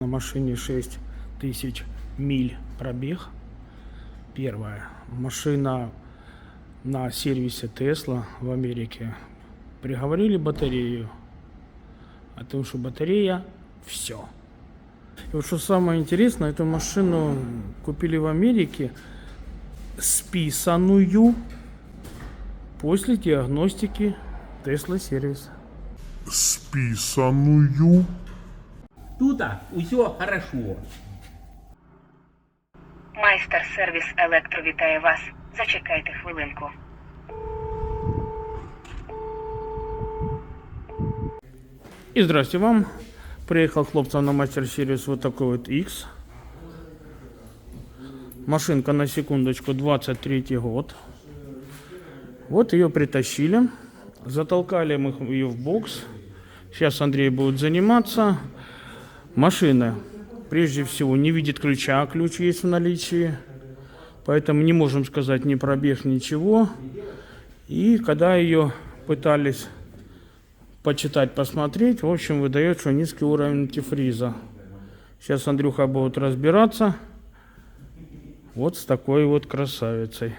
На машине 6000 миль пробег. Первая машина на сервисе Tesla в Америке. Приговорили батарею о том, что батарея все. И вот что самое интересное, эту машину купили в Америке списанную после диагностики Tesla сервиса. Списанную. Тут усё хорошо. Майстер сервіс Електро вітає вас. Зачекайте хвилинку. И здрасте вам. Приехал хлопцам на мастер-сервис вот такой вот X. Машинка, на секундочку, 23 год. Вот ее притащили. Затолкали мы ее в бокс. Сейчас Андрей будет заниматься. Машина, прежде всего, не видит ключа. Ключ есть в наличии. Поэтому не можем сказать ни пробег, ничего. И когда ее пытались почитать, посмотреть, в общем, выдает, что низкий уровень антифриза. Сейчас Андрюха будет разбираться вот с такой вот красавицей.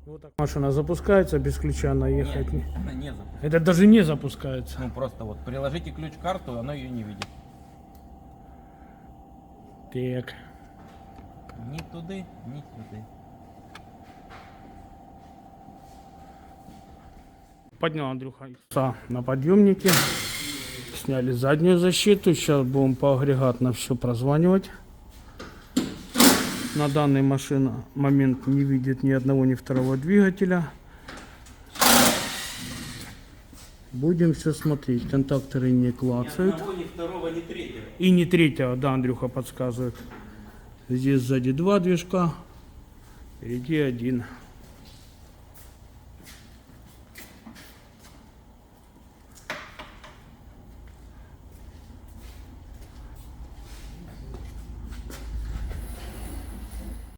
Вот так машина запускается, без ключа она ехать не... Она не запустит. Это даже не запускается. Ну просто вот приложите ключ-карту, оно ее не видит. Так. Ни туды, ни сюда. Поднял Андрюха икса на подъемнике. Сняли заднюю защиту. Сейчас будем поагрегатно все прозванивать. На данный момент не видит ни одного, ни второго двигателя. Будем все смотреть. Контакторы не клацают. Ни одного, ни второго, ни третьего. И не третьего, да, Андрюха подсказывает. Здесь сзади два движка. Впереди один.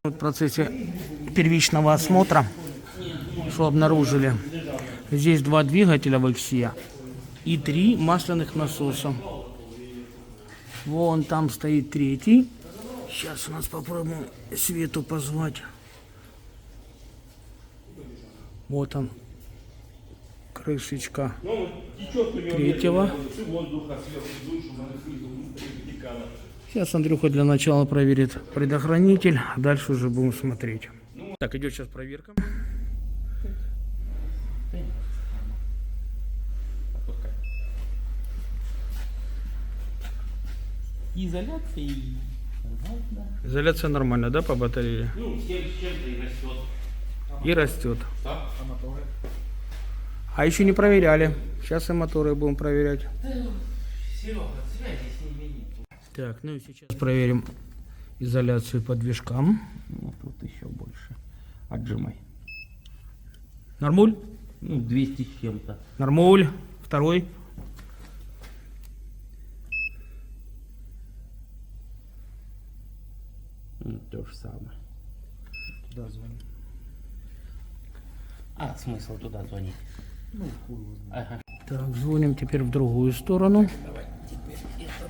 В процессе первичного осмотра, что обнаружили, здесь два двигателя в X и 3 масляных насоса. Вон там стоит третий. Сейчас у нас попробуем Свету позвать. Вот он, крышечка третьего. Сейчас Андрюха для начала проверит предохранитель, а дальше уже будем смотреть. Так, идет сейчас проверка. Изоляция и... Изоляция нормальная, да, по батарее? Ну, с чем-то и растет. И растет. Да, а моторы? А еще не проверяли. Сейчас и моторы будем проверять. Серега, связи с ними нет. Так, ну и сейчас проверим изоляцию по движкам. Ну, тут еще больше. Отжимай. Нормуль? Ну, 200 с чем-то. Нормуль. Второй. Ну, то же самое. Туда звоним. А, смысл туда звонить? Ну, хуй его знает. Ага. Так, звоним теперь в другую сторону. Давай, теперь этот.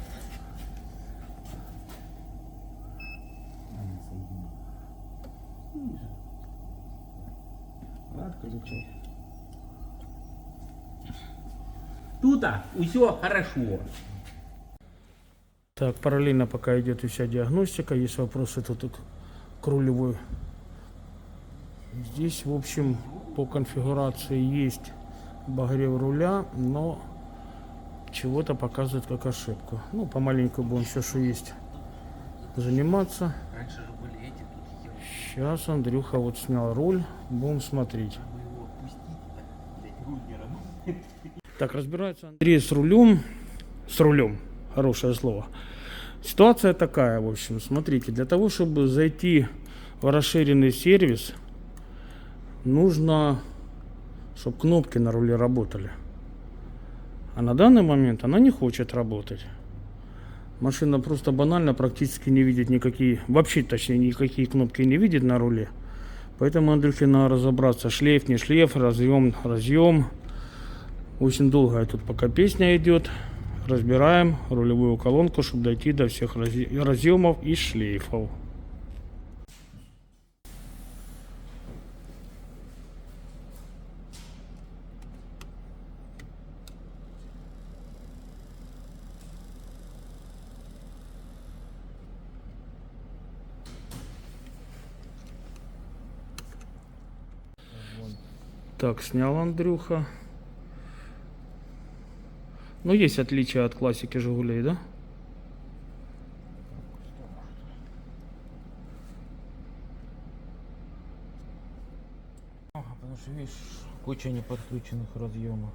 Отключай. Тут усё хорошо. Так, параллельно пока идет вся диагностика, есть вопросы тут к рулевой. Здесь, в общем, по конфигурации есть обогрев руля, но чего-то показывает как ошибку. Ну, помаленьку будем все, что есть, заниматься. Раньше же были эти тут. Сейчас Андрюха вот снял руль, будем смотреть. Его опустить, блядь, руль не работает. Так, разбирается Андрей с рулем. С рулем. Хорошее слово. Ситуация такая, в общем. Смотрите, для того, чтобы зайти в расширенный сервис, нужно, чтобы кнопки на руле работали. А на данный момент она не хочет работать. Машина просто банально практически не видит никакие, вообще точнее никакие кнопки не видит на руле. Поэтому Андрюхе надо разобраться, шлейф, не шлейф, разъем, разъем. Очень долгая тут пока песня идет. разбираем рулевую колонку, чтобы дойти до всех разъемов и шлейфов. Так, снял Андрюха. Ну, есть отличия от классики Жигулей, да? Потому что, видишь, куча неподключенных разъемов.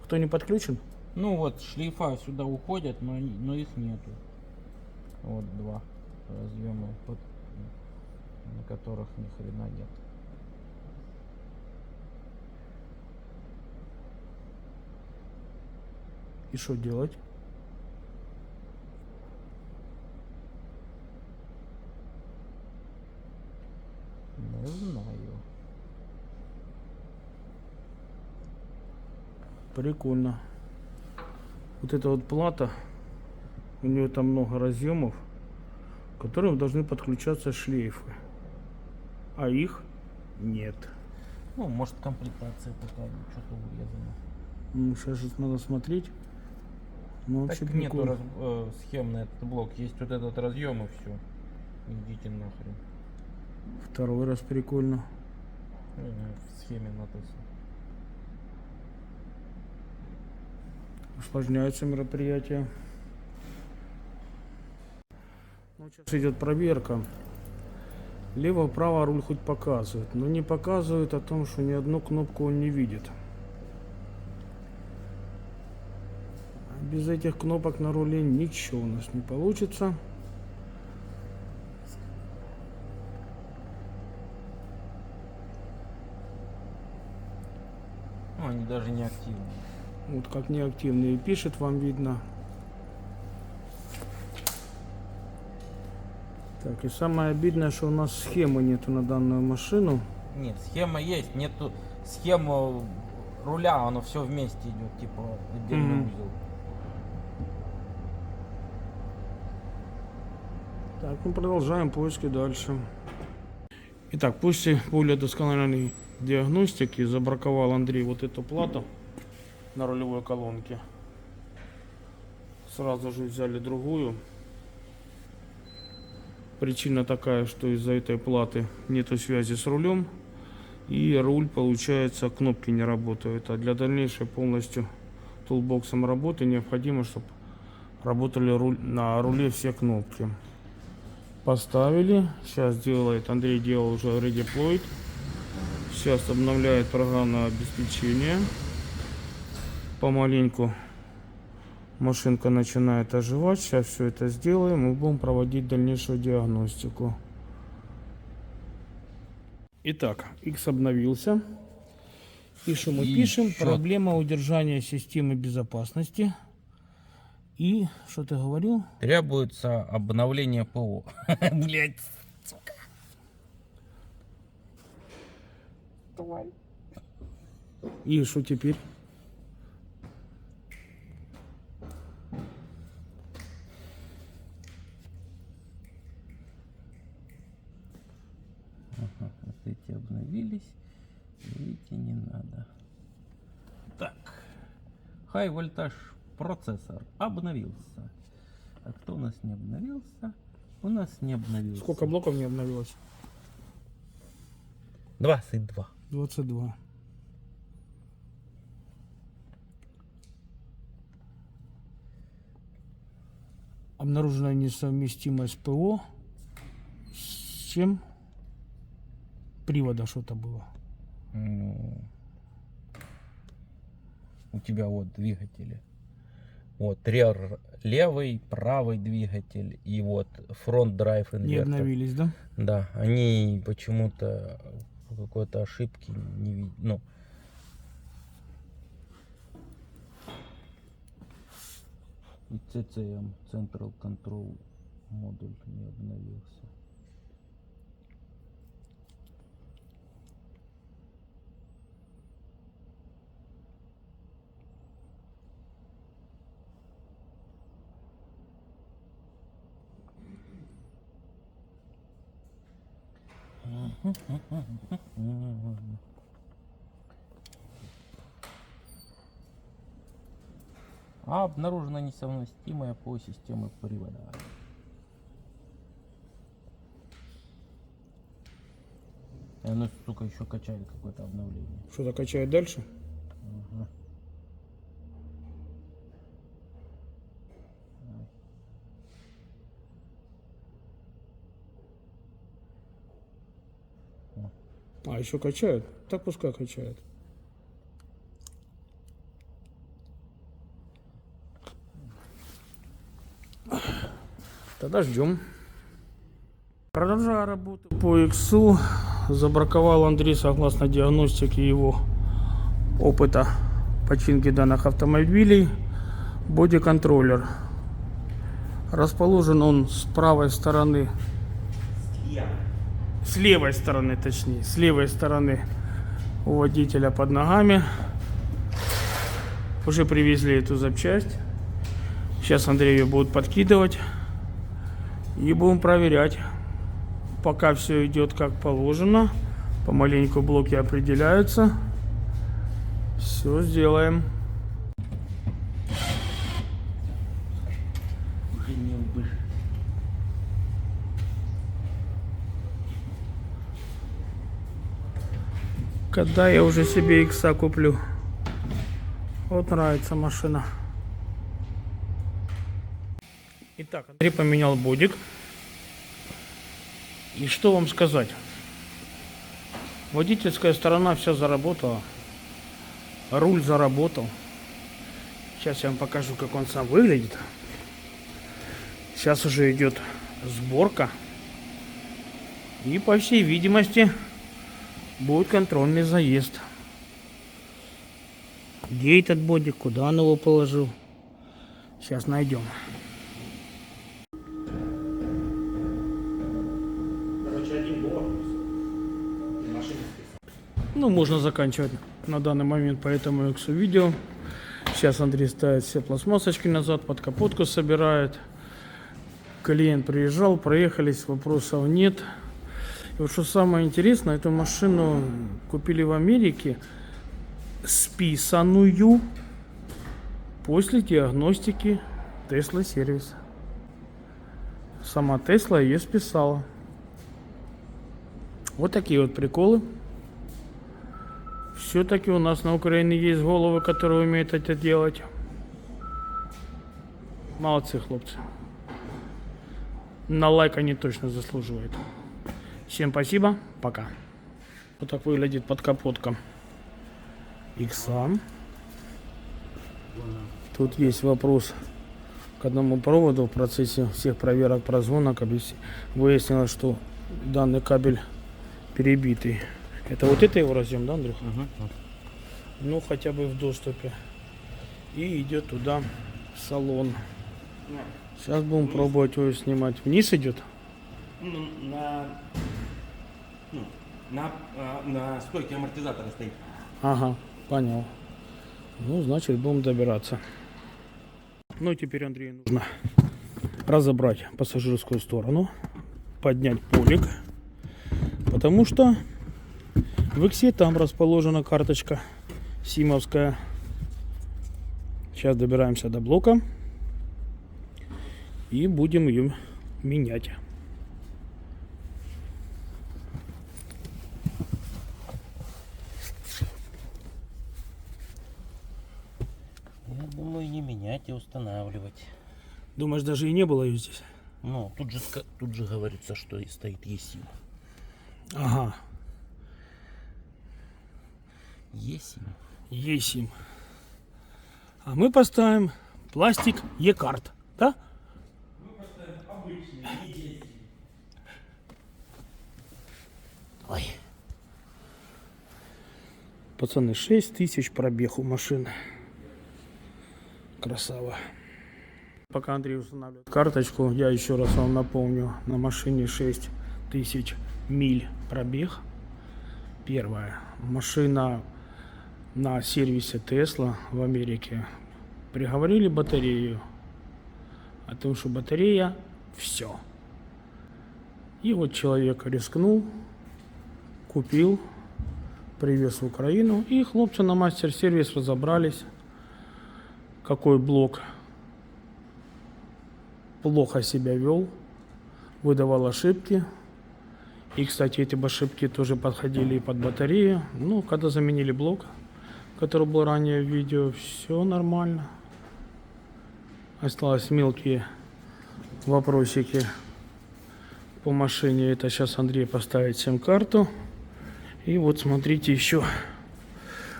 Кто не подключен? Ну вот, шлейфа сюда уходят, но их нету. Вот два разъема, на которых ни хрена нет. И что делать? Не знаю. Прикольно. Вот эта вот плата, у нее там много разъемов, к которым должны подключаться шлейфы, а их нет. Ну, может, комплектация такая, что-то урезано. Ну, сейчас надо смотреть. Ну, вообще Так нету прикольно. схем на этот блок. Есть вот этот разъем и все. Идите нахрен. Второй раз прикольно. В схеме написано. Усложняется мероприятие. Ну, сейчас идет проверка. Лево-право руль хоть показывает, но не показывает о том, что ни одну кнопку он не видит. Без этих кнопок на руле ничего у нас не получится. Ну, они даже не активны. Вот как неактивные пишет, вам видно. Так, и самое обидное, что у нас схемы нету на данную машину. Нет, схема есть, нету схемы руля, оно все вместе идет, типа отдельный Мгм. узел. Так, мы продолжаем поиски дальше. Итак, после более доскональной диагностики забраковал Андрей вот эту плату на рулевой колонке. Сразу же взяли другую. Причина такая, что из-за этой платы нету связи с рулем, и руль, получается, кнопки не работают. А для дальнейшей полностью тулбоксом работы необходимо, чтобы работали на руле все кнопки. Поставили. Сейчас делает, Андрей делал уже redeployed. Сейчас обновляет программное обеспечение. Помаленьку машинка начинает оживать. Сейчас все это сделаем и будем проводить дальнейшую диагностику. Итак, X обновился. И что мы И пишем? чё? Проблема удержания системы безопасности. И что ты говорил? Требуется обновление ПО. Блять. И что теперь? Вот эти обновились. Видите, не надо. Так. High вольтаж процессор обновился. А кто у нас не обновился? У нас не обновился. Сколько блоков не обновилось? 22. 22. Обнаружена несовместимость ПО с чем? Привода что-то было. Ну, у тебя вот двигатели. Вот рер левый, правый двигатель и вот фронт драйв инвертор. Не обновились, да? Да, они почему-то по какой-то ошибке не видят. Ну, и CCM Central Control модуль не обновился. А обнаружена несовместимая по системе привода. Оно, сука, еще качает какое-то обновление. Что-то качает дальше? Ага. А, еще качает? Так пускай качает. Тогда ждем. Продолжая работу по иксу, забраковал Андрей согласно диагностике его опыта починки данных автомобилей бодиконтроллер. Расположен он с правой стороны, с левой стороны точнее, с левой стороны у водителя под ногами. Уже привезли эту запчасть. Сейчас Андрей ее будет подкидывать и будем проверять. Пока все идет как положено, помаленьку блоки определяются. Все сделаем. Когда я уже себе икса куплю? Вот нравится машина. Итак, Андрей поменял бодик. И что вам сказать? Водительская сторона вся заработала. Руль заработал. Сейчас я вам покажу, как он сам выглядит. Сейчас уже идет сборка. И по всей видимости будет контрольный заезд. Где этот бодик? Куда он его положил? Сейчас найдем. Ну, можно заканчивать на данный момент по этому иксу видео. Сейчас Андрей ставит все пластмассочки назад, под капотку собирает. Клиент приезжал, проехались, вопросов нет. И вот что самое интересное, эту машину купили в Америке, списанную после диагностики Tesla сервис. Сама Tesla ее списала. Вот такие вот приколы. Все-таки у нас на Украине есть головы, которые умеют это делать. Молодцы, хлопцы. На лайк они точно заслуживают. Всем спасибо, пока. Вот так выглядит подкапотка икса. Тут есть вопрос к одному проводу. В процессе всех проверок прозвонок выяснилось, что данный кабель перебитый. Это вот это его разъем, да, Андрюха? Ну, хотя бы в доступе. И идет туда в салон. Сейчас будем пробовать его снимать. Вниз идет? На стойке амортизатора стоит. Ага, понял. Ну, значит, будем добираться. Ну, теперь Андрею нужно разобрать пассажирскую сторону, поднять полик, потому что в иксе там расположена карточка симовская. Сейчас добираемся до блока и будем ее менять. Я думаю, не менять и устанавливать. Думаешь, даже и не было ее здесь? Ну, тут же говорится, что и стоит eSIM. Ага. eSIM. eSIM. А мы поставим пластик E-карт, да? Мы поставим обычный eSIM. Ой. Пацаны, 6000 пробег у машины. Красава. Пока Андрей устанавливает карточку, я еще раз вам напомню, на машине 6000 миль пробег. Первое. Машина на сервисе Tesla в Америке приговорили батарею о том, что батарея все. И вот человек рискнул, купил, привез в Украину. И хлопцы на мастер-сервис разобрались, какой блок плохо себя вел, выдавал ошибки. И, кстати, эти ошибки тоже подходили и под батарею. Ну, когда заменили блок, который был ранее в видео, все нормально. Осталось мелкие вопросики по машине. Это сейчас Андрей поставит сим-карту. И вот смотрите еще.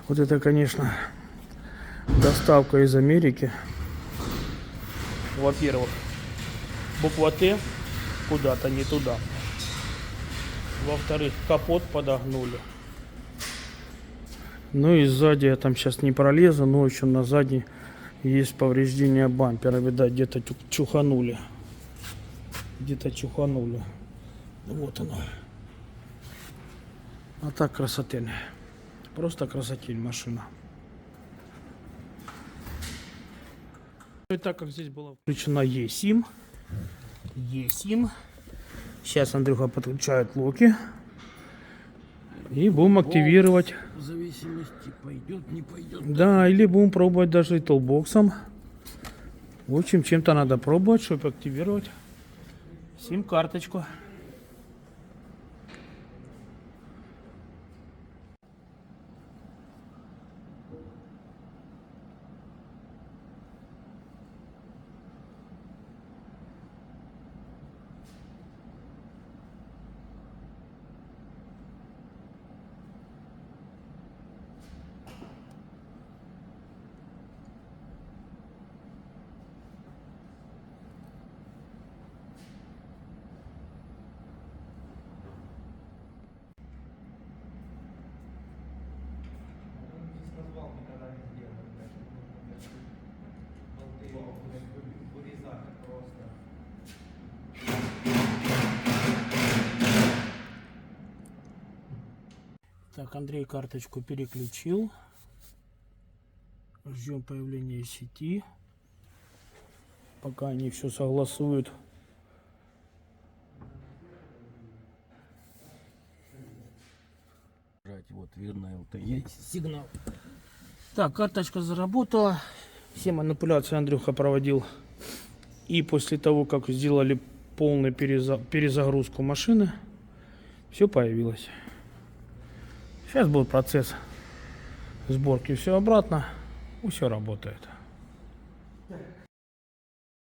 Вот это, конечно, доставка из Америки. Во-первых, буква Т куда-то не туда. Во-вторых, капот подогнули. Ну и сзади я там сейчас не пролезу, но еще на задней есть повреждение бампера. Видать, где-то чуханули. Где-то чуханули. Вот оно. А так красотень. Просто красотень машина. И так как здесь была включена eSIM. Сейчас Андрюха подключает локи. И будем активировать. В зависимости, пойдет, не пойдет. Да, или будем пробовать даже и толбоксом. В общем, чем-то надо пробовать, чтобы активировать сим-карточку. Так, Андрей карточку переключил. Ждем появления сети. Пока они все согласуют. Вот верно, это есть сигнал. Так, карточка заработала. Все манипуляции Андрюха проводил. И после того, как сделали полную перезагрузку машины, все появилось. Сейчас будет процесс сборки, все обратно, и все работает.